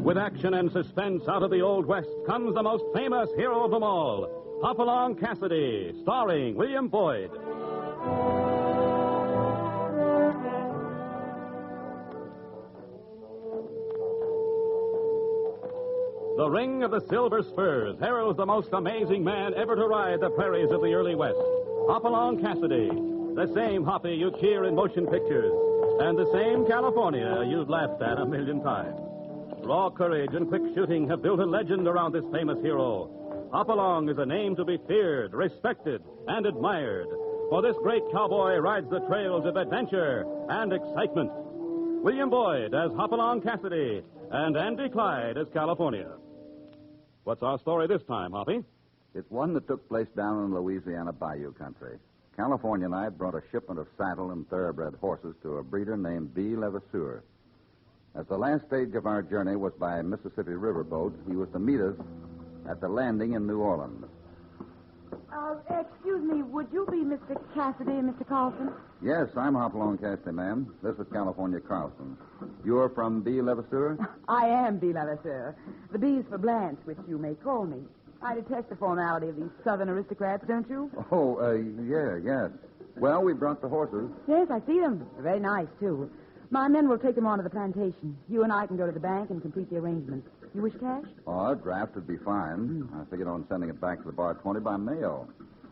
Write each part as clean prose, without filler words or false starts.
With action and suspense out of the Old West comes the most famous hero of them all, Hopalong Cassidy, starring William Boyd. The Ring of the Silver Spurs heralds the most amazing man ever to ride the prairies of the early West, Hopalong Cassidy, the same Hoppy you cheer in motion pictures, and the same California you've laughed at a million times. Raw courage and quick shooting have built a legend around this famous hero. Hopalong is a name to be feared, respected, and admired, for this great cowboy rides the trails of adventure and excitement. William Boyd as Hopalong Cassidy and Andy Clyde as California. What's our story this time, Hoppy? It's one that took place down in Louisiana Bayou country. California and I brought a shipment of saddle and thoroughbred horses to a breeder named B. Levasseur. As the last stage of our journey was by Mississippi riverboat, he was to meet us at the landing in New Orleans. Excuse me, would you be Mr. Cassidy and Mr. Carlson? Yes, I'm Hopalong Cassidy, ma'am. This is California Carlson. You're from B. Levasseur? I am B. Levasseur. The B's for Blanche, which you may call me. I detest the formality of these southern aristocrats, don't you? Yes. Well, we brought the horses. Yes, I see them. They're very nice, too. My men will take them on to the plantation. You and I can go to the bank and complete the arrangements. You wish cash? Oh, a draft would be fine. I figured on sending it back to the Bar 20 by mail.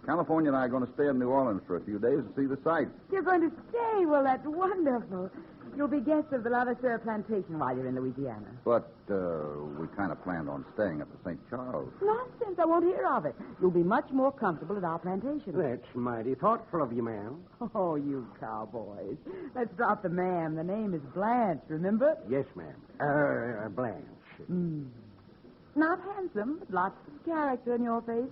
California and I are going to stay in New Orleans for a few days and see the sights. You're going to stay? Well, that's wonderful. You'll be guests of the Levasseur plantation while you're in Louisiana. But we kind of planned on staying at the St. Charles. Nonsense. I won't hear of it. You'll be much more comfortable at our plantation. That's mighty thoughtful of you, ma'am. Oh, you cowboys. Let's drop the ma'am. The name is Blanche, remember? Yes, ma'am. Blanche. Not handsome, but lots of character in your face.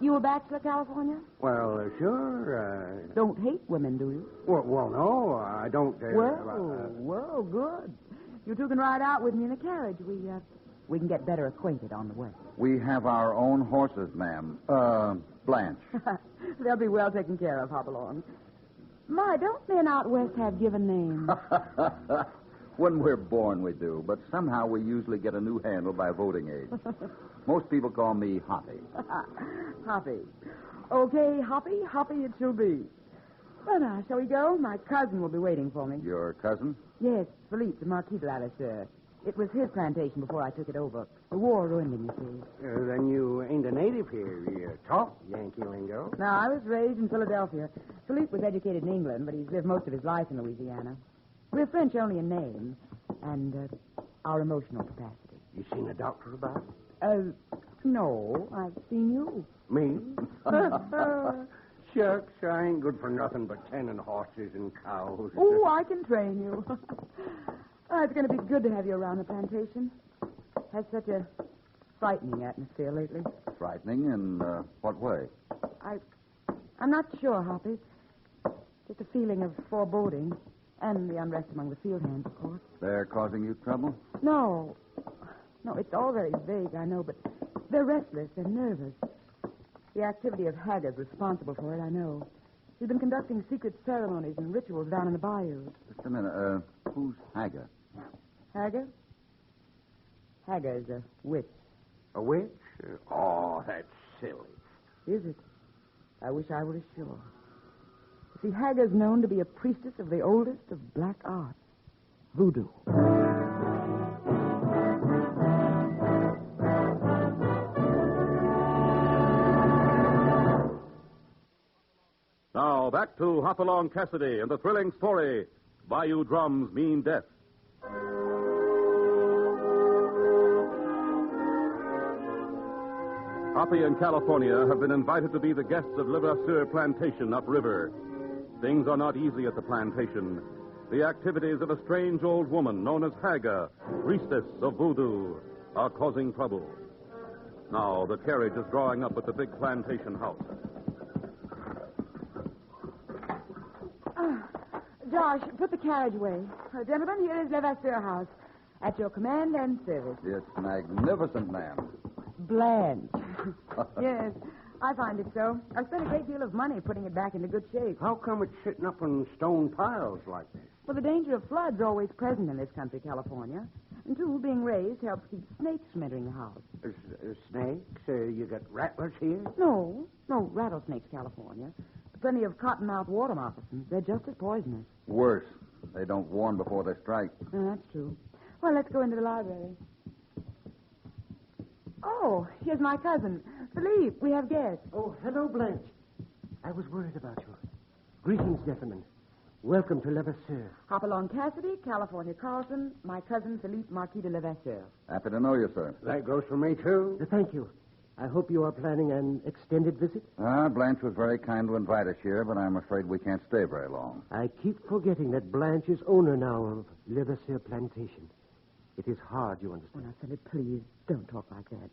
You a bachelor, California? Well, sure. Don't hate women, do you? Well, no, I don't. Well, good. You two can ride out with me in a carriage. We can get better acquainted on the way. We have our own horses, ma'am. Blanche. They'll be well taken care of, Hopalong. My, don't men out west have given names? When we're born, we do. But somehow we usually get a new handle by voting age. Most people call me Hoppy. Hoppy. Okay, Hoppy it shall be. Well, now, shall we go? My cousin will be waiting for me. Your cousin? Yes, Philippe, the Marquis de Levasseur. It was his plantation before I took it over. The war ruined him, you see. Then you ain't a native here. You talk Yankee lingo. No, I was raised in Philadelphia. Philippe was educated in England, but he's lived most of his life in Louisiana. We're French only in name and our emotional capacity. You seen a doctor about it? No, I've seen you. Me? Shucks, I ain't good for nothing but tending horses and cows. Oh, I can train you. It's going to be good to have you around the plantation. Has such a frightening atmosphere lately. Frightening? In what way? I'm not sure, Hoppy. Just a feeling of foreboding. And the unrest among the field hands, of course. They're causing you trouble? No, it's all very vague, I know, but they're restless and nervous. The activity of Haggard's responsible for it, I know. She's been conducting secret ceremonies and rituals down in the bayou. Just a minute. Who's Haggard? Haggard? Haggard's a witch. A witch? Oh, that's silly. Is it? I wish I were as sure. See, Haggard's known to be a priestess of the oldest of black arts, voodoo. Now, back to Hopalong Cassidy and the thrilling story, Bayou Drums Mean Death. Hoppy and California have been invited to be the guests of Levasseur Plantation upriver. Things are not easy at the plantation. The activities of a strange old woman known as Haga, priestess of voodoo, are causing trouble. Now, the carriage is drawing up at the big plantation house. Josh, put the carriage away. Gentlemen, here is Levasseur House. At your command and service. It's magnificent, ma'am. Blanche. Yes, I find it so. I've spent a great deal of money putting it back into good shape. How come it's sitting up in stone piles like this? Well, the danger of flood's always present in this country, California. And two, being raised helps keep snakes from entering the house. Snakes? You got rattlers here? No rattlesnakes, California. Plenty of cottonmouth water moccasins. They're just as poisonous. Worse. They don't warn before they strike. That's true. Well, let's go into the library. Oh, here's my cousin. Philippe, we have guests. Oh, hello, Blanche. I was worried about you. Greetings, gentlemen. Welcome to Levasseur. Hopalong Cassidy, California Carlson, my cousin Philippe Marquis de Levasseur. Happy to know you, sir. That goes for me, too. Thank you. I hope you are planning an extended visit. Blanche was very kind to invite us here, but I'm afraid we can't stay very long. I keep forgetting that Blanche is owner now of Levasseur Plantation. It is hard, you Oh, understand. now, Philip, please, don't talk like that.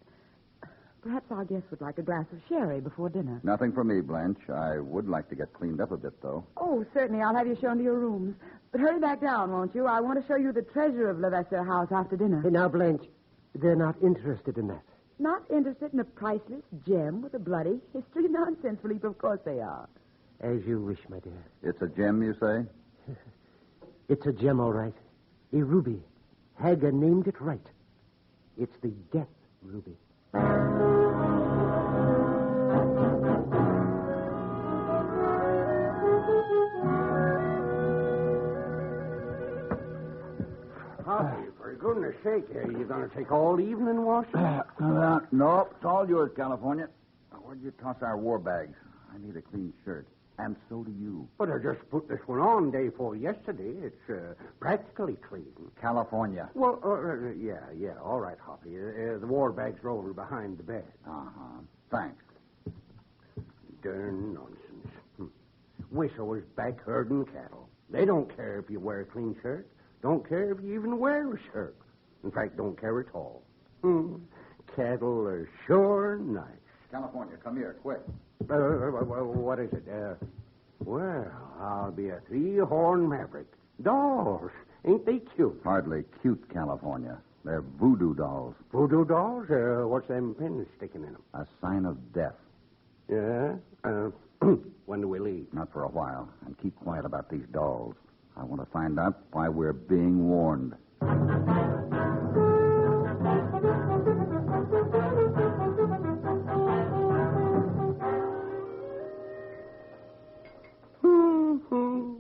Perhaps our guests would like a glass of sherry before dinner. Nothing for me, Blanche. I would like to get cleaned up a bit, though. Oh, certainly. I'll have you shown to your rooms. But hurry back down, won't you? I want to show you the treasure of Levasseur House after dinner. Hey, now, Blanche, they're not interested in that. Not interested in a priceless gem with a bloody history? Nonsense, Philippe. Of course they are. As you wish, my dear. It's a gem, you say? It's a gem, all right. A ruby. Hager named it right. It's the death ruby. Hoppy, for goodness sake, are you going to take all evening washing? No, it's all yours, California. Where'd you toss our war bags? I need a clean shirt. And so do you. But I just put this one on day before yesterday. It's practically clean. California. Well, yeah, all right, Hoppy. The war bags are over behind the bed. Uh-huh. Thanks. Darn nonsense. Wish I was back herding cattle. They don't care if you wear a clean shirt. Don't care if you even wear a shirt. In fact, don't care at all. Cattle are sure nice. California, come here, quick. What is it? Well, I'll be a three-horn maverick. Dolls. Ain't they cute? Hardly cute, California. They're voodoo dolls. Voodoo dolls? What's them pins sticking in them? A sign of death. Yeah? When do we leave? Not for a while. And keep quiet about these dolls. I want to find out why we're being warned.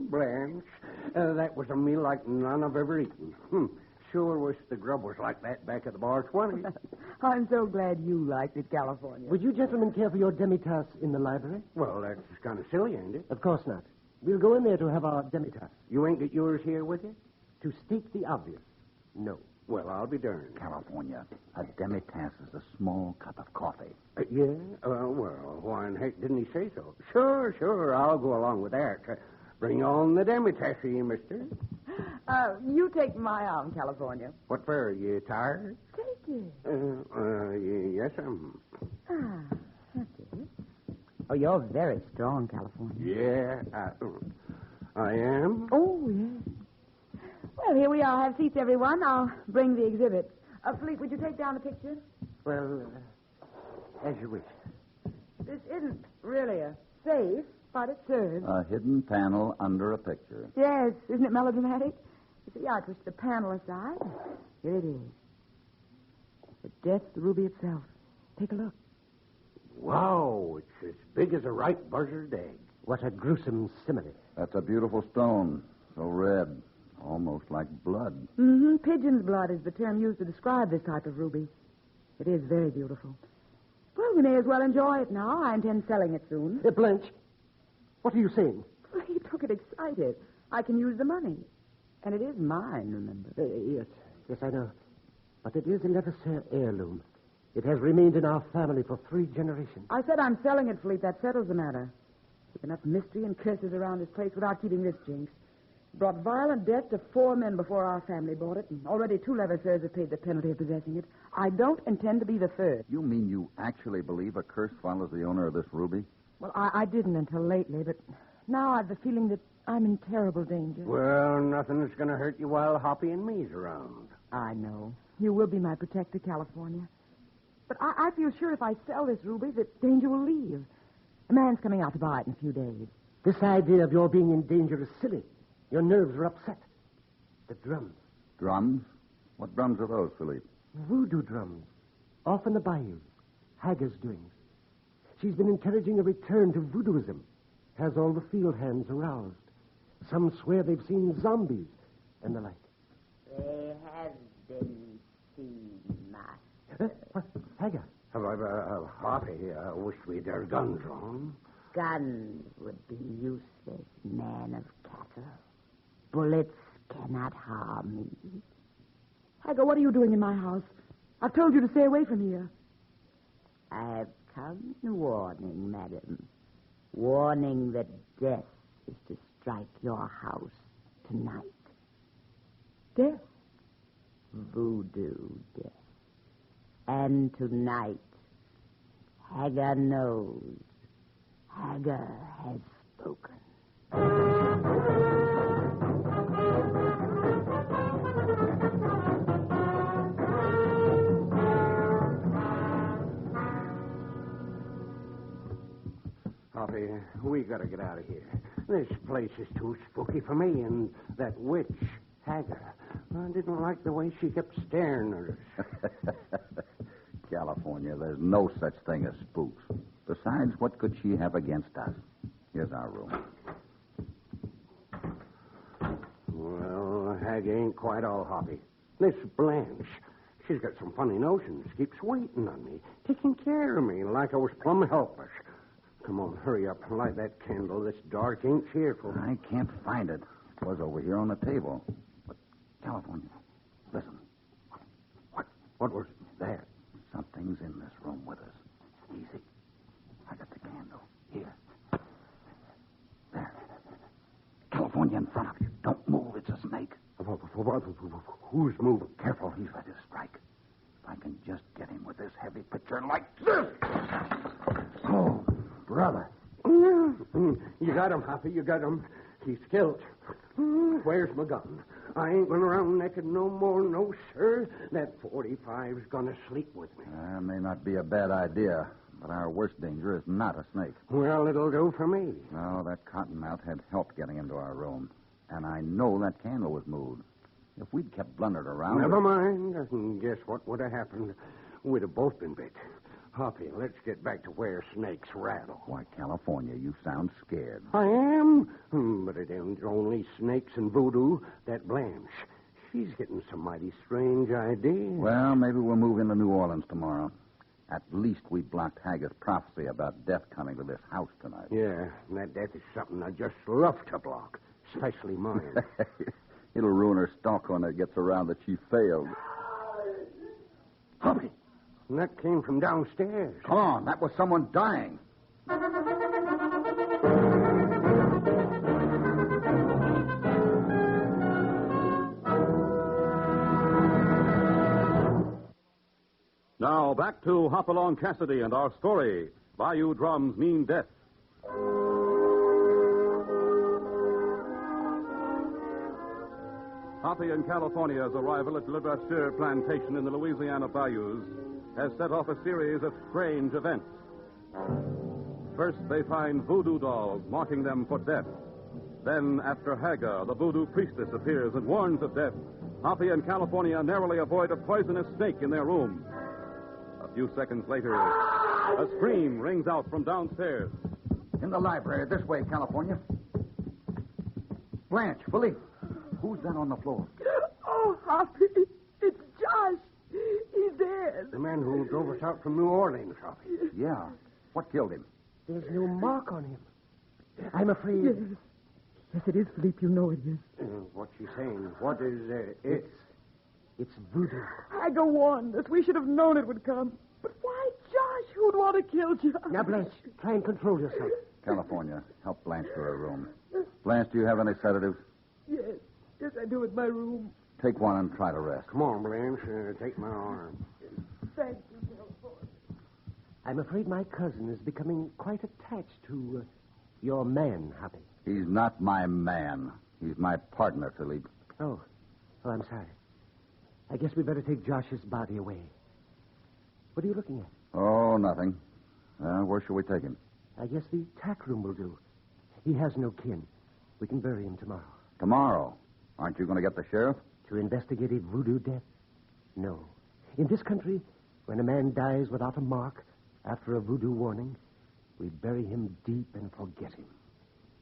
Blanche, that was a meal like none I've ever eaten. Sure wish the grub was like that back at the bar 20. I'm so glad you liked it, California. Would you gentlemen care for your demitasse in the library? Well, that's kind of silly, ain't it? Of course not. We'll go in there to have our demitasse. You ain't got yours here with you? To state the obvious, no. Well, I'll be darned. California, a demitasse is a small cup of coffee. Yeah? Well, why in heck didn't he say so? Sure, I'll go along with that. Bring on the demitasse, mister. You take my arm, California. What for? You tired? Take it. Yes, That's it. Oh, you're very strong, California. Yeah, I am. Oh, yes. Well, here we are. Have seats, everyone. I'll bring the exhibit. Philippe, would you take down the picture? Well, as you wish. This isn't really a safe, but it serves. A hidden panel under a picture. Yes, isn't it melodramatic? You see, I pushed the panel aside. Here it is. The death ruby itself. Take a look. Wow, it's as big as a ripe buzzard egg. What a gruesome simile. That's a beautiful stone. So red. Almost like blood. Mm-hmm. Pigeon's blood is the term used to describe this type of ruby. It is very beautiful. Well, we may as well enjoy it now. I intend selling it soon. Blanche, what are you saying? Well, you don't get excited. I can use the money. And it is mine, remember. Yes, I know. But it is a Levasseur heirloom. It has remained in our family for 3 generations. I said I'm selling it, Philippe. That settles the matter. Keep enough mystery and curses around this place without keeping this jinx. Brought violent death to 4 men before our family bought it, and already 2 Levasseurs have paid the penalty of possessing it. I don't intend to be the third. You mean you actually believe a curse follows the owner of this ruby? Well, I didn't until lately, but now I've the feeling that I'm in terrible danger. Well, nothing's going to hurt you while Hoppy and me's around. I know. You will be my protector, California. But I feel sure if I sell this ruby, that danger will leave. A man's coming out to buy it in a few days. This idea of your being in danger is silly. Your nerves are upset. The drums. Drums? What drums are those, Philippe? Voodoo drums. Off in the bayou. Hager's doings. She's been encouraging a return to voodooism. Has all the field hands aroused. Some swear they've seen zombies and the like. They have been seen, Master. What? Hager? Hoppy, I wish we'd our guns drawn. Guns would be useless, man of cattle. Bullets cannot harm me. Hagar, what are you doing in my house? I've told you to stay away from here. I have come in warning, madam. Warning that death is to strike your house tonight. Death? Voodoo death. And tonight, Hagar knows. Hagar has spoken. Hoppy, we gotta get out of here. This place is too spooky for me, and that witch, Hagar, I didn't like the way she kept staring at us. California, there's no such thing as spooks. Besides, what could she have against us? Here's our room. Well, Hagar ain't quite all hoppy. This Blanche, she's got some funny notions. Keeps waiting on me, taking care of me like I was plumb helpless. Come on, hurry up. Light that candle. This dark ain't cheerful. I can't find it. It was over here on the table. But, California, listen. What was that? Something's in this room with us. Easy. I got the candle. Here. There. California, in front of you. Don't move. It's a snake. Who's moving? Careful. He's ready to strike. If I can just get him with this heavy picture like this. Oh, brother. You got him, Hoppy. You got him. He's killed. Where's my gun? I ain't going around naked no more, no, sir. That 45's gonna sleep with me. May not be a bad idea, but our worst danger is not a snake. Well, it'll do for me. No, that cottonmouth had help getting into our room. And I know that candle was moved. If we'd kept blundered around... Never mind. Guess what would have happened? We'd have both been bit. Hoppy, let's get back to where snakes rattle. Why, California, you sound scared. I am? But it ain't only snakes and voodoo. That Blanche, she's getting some mighty strange ideas. Well, maybe we'll move into New Orleans tomorrow. At least we blocked Haggard's prophecy about death coming to this house tonight. Yeah, and that death is something I just love to block, especially mine. It'll ruin her stock when it gets around that she failed. Hoppy, and that came from downstairs. Come on, that was someone dying. Now, back to Hopalong Cassidy and our story, Bayou Drums Mean Death. Hoppy and California's arrival at Le Brasseur plantation in the Louisiana bayous has set off a series of strange events. First, they find voodoo dolls marking them for death. Then, after Hagar, the voodoo priestess, appears and warns of death, Hoppy and California narrowly avoid a poisonous snake in their room. A few seconds later, a scream rings out from downstairs. In the library, this way, California. Blanche, Philippe, who's that on the floor? Oh, Hoppy, it's Josh. He's dead. The man who drove us out from New Orleans, Hoppy. Yeah. What killed him? There's no mark on him. I'm afraid... Yes. Yes, it is, Philippe. You know it is. What's she saying? What is it? It's voodoo. Hagar warned us. We should have known it would come. But why Josh? Who'd want to kill Josh? Now, Blanche, try and control yourself. California, help Blanche to her room. Blanche, do you have any sedatives? Yes. Yes, I do in my room. Take one and try to rest. Come on, Blanche. Take my arm. Thank you, California. I'm afraid my cousin is becoming quite attached to your man, Hoppy. He's not my man. He's my partner, Philippe. Oh, I'm sorry. I guess we better take Josh's body away. What are you looking at? Oh, nothing. Where shall we take him? I guess the tack room will do. He has no kin. We can bury him tomorrow. Tomorrow. Aren't you going to get the sheriff? To investigate a voodoo death? No. In this country, when a man dies without a mark after a voodoo warning, we bury him deep and forget him.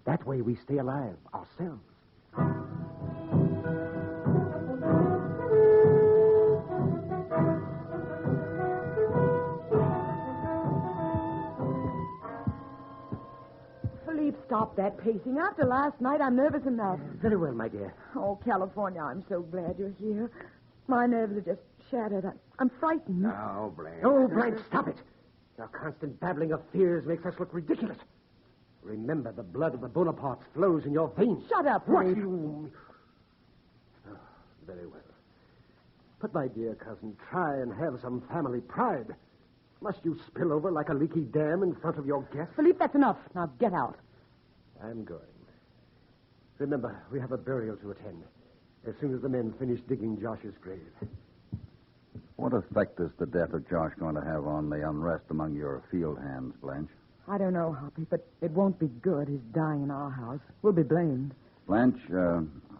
That way we stay alive ourselves. Philippe, stop that pacing. After last night, I'm nervous enough. Very well, my dear. Oh, California, I'm so glad you're here. My nerves are just shattered. I'm frightened. Now, Blanche. Oh, Blanche, stop it. Your constant babbling of fears makes us look ridiculous. Remember, the blood of the Bonapartes flows in your veins. Shut up, What Philippe. you... Oh, very well. But, my dear cousin, try and have some family pride. Must you spill over like a leaky dam in front of your guests? Philippe, that's enough. Now get out. I'm going. Remember, we have a burial to attend. As soon as the men finish digging Josh's grave. What effect is the death of Josh going to have on the unrest among your field hands, Blanche? I don't know, Hoppy, but it won't be good, his dying in our house. We'll be blamed. Blanche,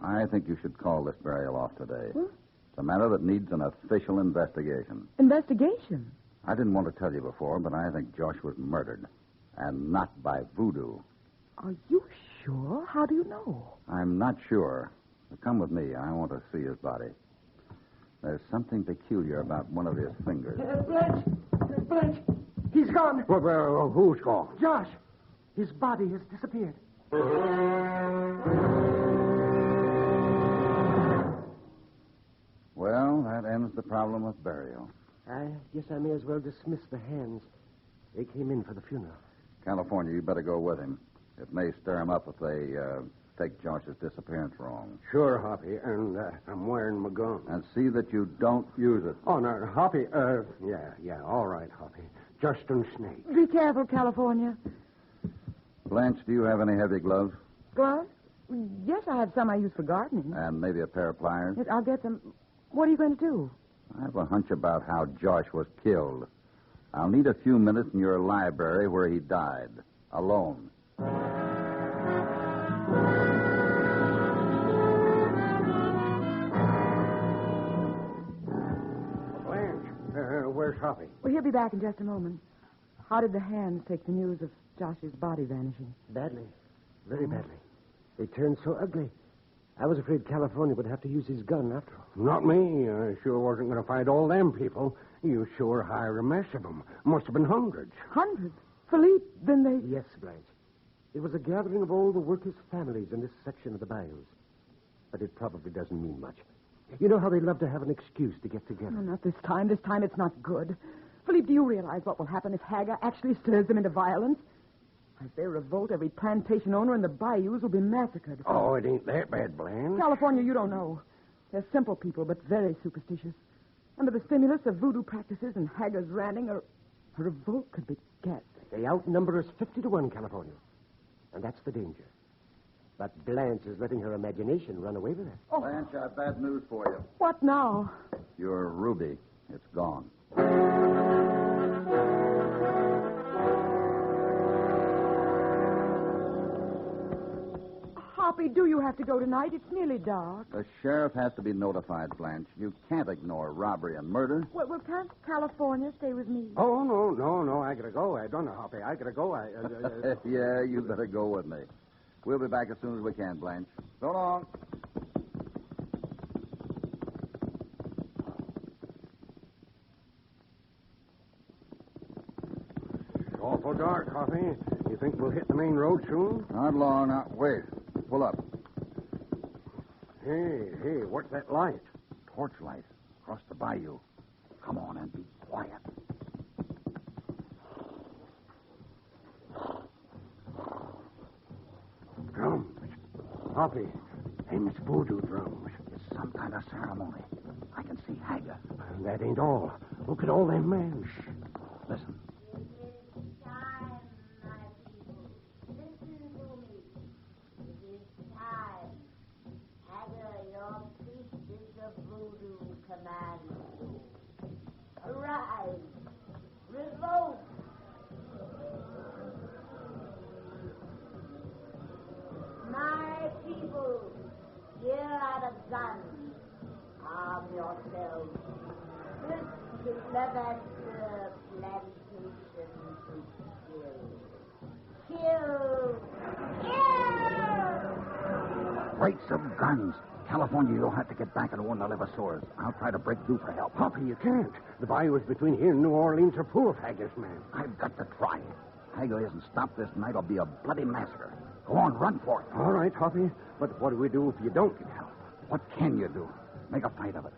I think you should call this burial off today. It's a matter that needs an official investigation. Investigation? I didn't want to tell you before, but I think Josh was murdered. And not by voodoo. Are you sure? How do you know? I'm not sure. But come with me. I want to see his body. There's something peculiar about one of his fingers. Blanche! Blanche! He's gone! Well, who's gone? Josh! His body has disappeared. Well, that ends the problem of burial. I guess I may as well dismiss the hands. They came in for the funeral. California, you better go with him. It may stir him up if they take Josh's disappearance wrong. Sure, Hoppy, and I'm wearing my gun. And see that you don't use it. Oh, no, Hoppy, yeah, all right, Hoppy. Just on snake. Be careful, California. Blanche, do you have any heavy gloves? Gloves? Yes, I have some I use for gardening. And maybe a pair of pliers? Yes, I'll get them. What are you going to do? I have a hunch about how Josh was killed. I'll need a few minutes in your library where he died. Alone. Blanche, where's Hoppy? Well, he'll be back in just a moment. How did the hands take the news of Josh's body vanishing? Badly. Very badly. They turned so ugly. I was afraid California would have to use his gun after all. Not me. I sure wasn't going to fight all them people. You sure hired a mess of them. Must have been hundreds. Hundreds? Philippe, then they... Yes, Blanche. It was a gathering of all the workers' families in this section of the bayous. But it probably doesn't mean much. You know how they love to have an excuse to get together. No, not this time. This time it's not good. Philippe, do you realize what will happen if Haga actually stirs them into violence? If they revolt, every plantation owner in the bayous will be massacred. Oh, it ain't that bad, Blanche. California, you don't know. They're simple people, but very superstitious. Under the stimulus of voodoo practices and Haga's ranting, a revolt could be ghastly. They outnumber us 50-1, California. And that's the danger. But Blanche is letting her imagination run away with her. Oh. Blanche, I have bad news for you. What now? Your ruby. It's gone. Hoppy, do you have to go tonight? It's nearly dark. The sheriff has to be notified, Blanche. You can't ignore robbery and murder. Well, can't California stay with me? Oh, no. I gotta go. I don't know, Hoppy. I gotta go. Yeah, you better go with me. We'll be back as soon as we can, Blanche. So long. It's awful dark, Hoppy. You think we'll hit the main road soon? Not long. Now, wait. Pull up. Hey, what's that light? Torchlight across the bayou. Come on and be quiet. Drums. Hoppy, them's voodoo drums. It's some kind of ceremony. I can see Haga. That ain't all. Look at all them men. Listen. Time, my people. Listen to me. It is time. Haga, your priestess of voodoo commands you. Arise. Revolt. My people, here are the guns. Arm yourselves. to Levasseur plantation to kill. Kill! Kill! Breaks of guns. California, you'll have to get back and warn the Levasseurs. I'll try to break through for help. Hoppy, you can't. The bayous between here and New Orleans are full of haggis, man. I've got to try. Hager isn't stopped this night, it'll be a bloody massacre. Go on, run for it. All right, Hoppy. But what do we do if you don't get help? What can you do? Make a fight of it.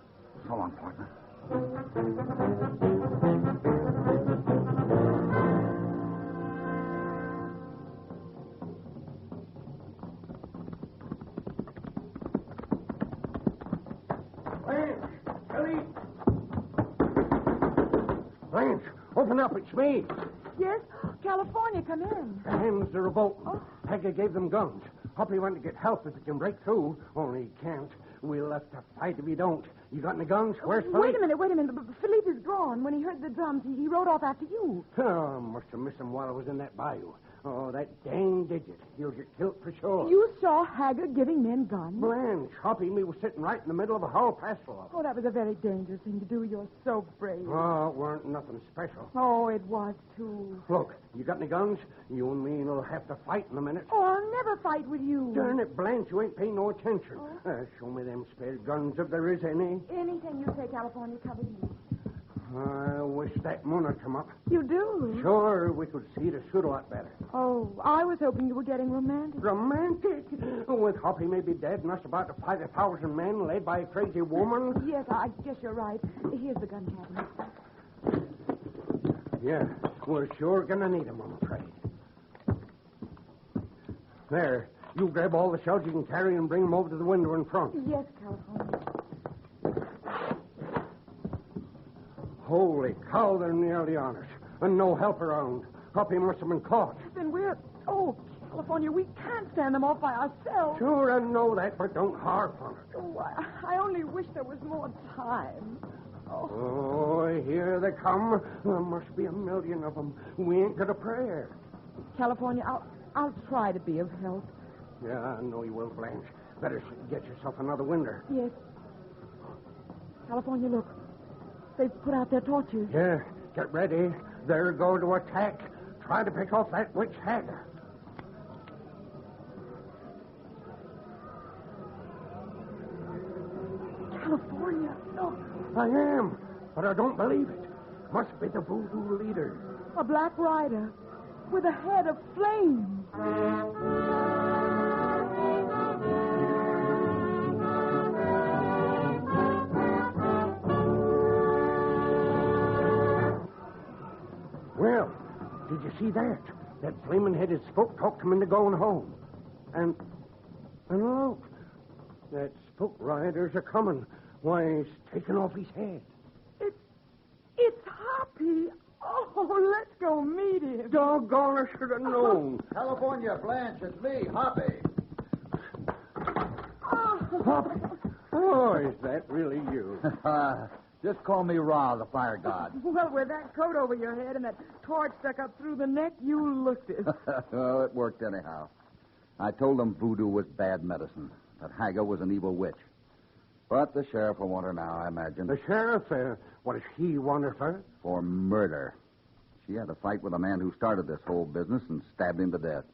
So long, partner. Blanche, open up. It's me. Yes? California, come in. The hands are revolting. Oh. Hager gave them guns. Hoppy went to get help if he can break through. Only he can't. We'll have to fight if he don't. You got any guns? Where's Philippe? Wait a minute. Philippe is gone. When he heard the drums, he rode off after you. Oh, must have missed him while I was in that bayou. Oh, that dang digit. He'll get killed for sure. You saw Hager giving men guns? Blanche, Hoppy and me was sitting right in the middle of a whole pastoral of them. Oh, that was a very dangerous thing to do. You're so brave. Oh, it weren't nothing special. Oh, it was, too. Look, you got any guns? You and me will have to fight in a minute. Oh, I'll never fight with you. Darn it, Blanche, you ain't paying no attention. Oh. Show me them spare guns if there is any. Anything you say, California, covers you. I wish that moon had come up. You do? Sure, we could see the shoot a lot better. Oh, I was hoping you were getting romantic. Romantic? With Hoppy may be dead and us about to fight 1,000 men led by a crazy woman? Yes, I guess you're right. Here's the gun cabinet. Yeah, we're sure gonna need 'em, I'm afraid. There, you grab all the shells you can carry and bring 'em over to the window in front. Yes, California. Holy cow, they're nearly on us. And no help around. Hoppy must have been caught. Then we're... Oh, California, we can't stand them off by ourselves. Sure, I know that, but don't harp on it. Oh, I only wish there was more time. Oh, here they come. There must be 1,000,000 of them. We ain't got a prayer. California, I'll try to be of help. Yeah, I know you will, Blanche. Better get yourself another window. Yes. California, look. They've put out their torches. Yeah, get ready. They're going to attack. Try to pick off that witch Hager. California, look. I am, but I don't believe it. Must be the voodoo leader. A black rider with a head of flame. Well, did you see that? That flaming-headed spook talked him into going home. And look, that spook rider's a-coming. Why, he's taking off his head. It's Hoppy. Oh, let's go meet him. Doggone, I should have known. California, Blanche, it's me, Hoppy. Hoppy. Oh, is that really you? Just call me Ra, the fire god. Well, with that coat over your head and that torch stuck up through the neck, you looked it. Well, it worked anyhow. I told them voodoo was bad medicine, that Hager was an evil witch. But the sheriff will want her now, I imagine. The sheriff? What does he want her for? For murder. She had a fight with a man who started this whole business and stabbed him to death.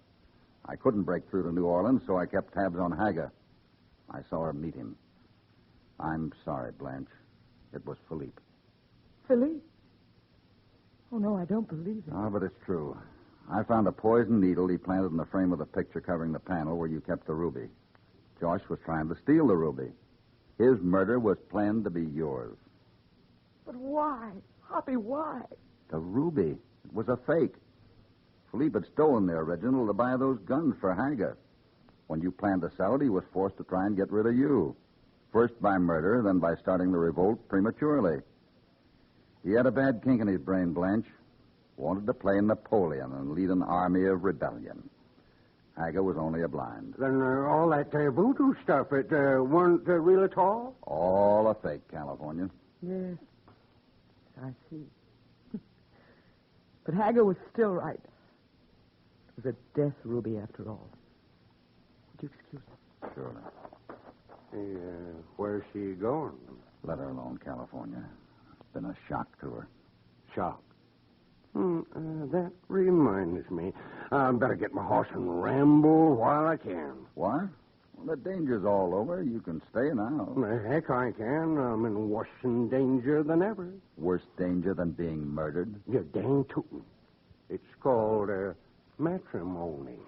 I couldn't break through to New Orleans, so I kept tabs on Hager. I saw her meet him. I'm sorry, Blanche. It was Philippe. Philippe? Oh, no, I don't believe it. Ah, but it's true. I found a poison needle he planted in the frame of the picture covering the panel where you kept the ruby. Josh was trying to steal the ruby. His murder was planned to be yours. But why? Hoppy, why? The ruby. It was a fake. Philippe had stolen the original to buy those guns for Hager. When you planned to sell it, he was forced to try and get rid of you. First by murder, then by starting the revolt prematurely. He had a bad kink in his brain, Blanche. Wanted to play Napoleon and lead an army of rebellion. Hager was only a blind. Then all that voodoo stuff, it weren't real at all? All a fake, California. Yes, I see. But Hager was still right. It was a death ruby after all. Would you excuse me? Sure. Hey, where's she going? Let her alone, California. been a shock to her. Shock. That reminds me. I better get my horse and ramble while I can. What? Well, the danger's all over. You can stay now. Heck, I can. I'm in worse danger than ever. Worse danger than being murdered? You're dang tootin'. It's called matrimony.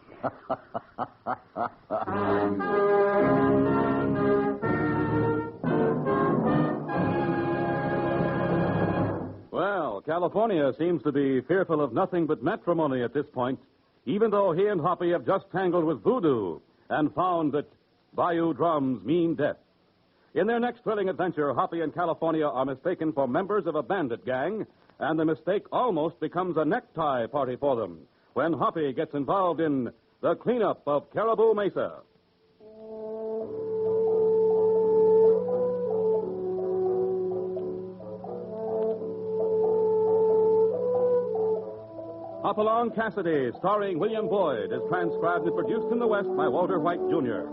Well, California seems to be fearful of nothing but matrimony at this point, even though he and Hoppy have just tangled with voodoo and found that Bayou drums mean death. In their next thrilling adventure, Hoppy and California are mistaken for members of a bandit gang, and the mistake almost becomes a necktie party for them when Hoppy gets involved in the cleanup of Caribou Mesa. Hopalong Cassidy, starring William Boyd, is transcribed and produced in the West by Walter White, Jr.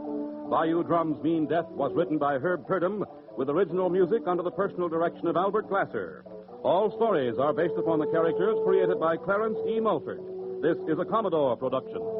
Bayou Drums Mean Death was written by Herb Purdom with original music under the personal direction of Albert Glasser. All stories are based upon the characters created by Clarence E. Mulford. This is a Commodore production.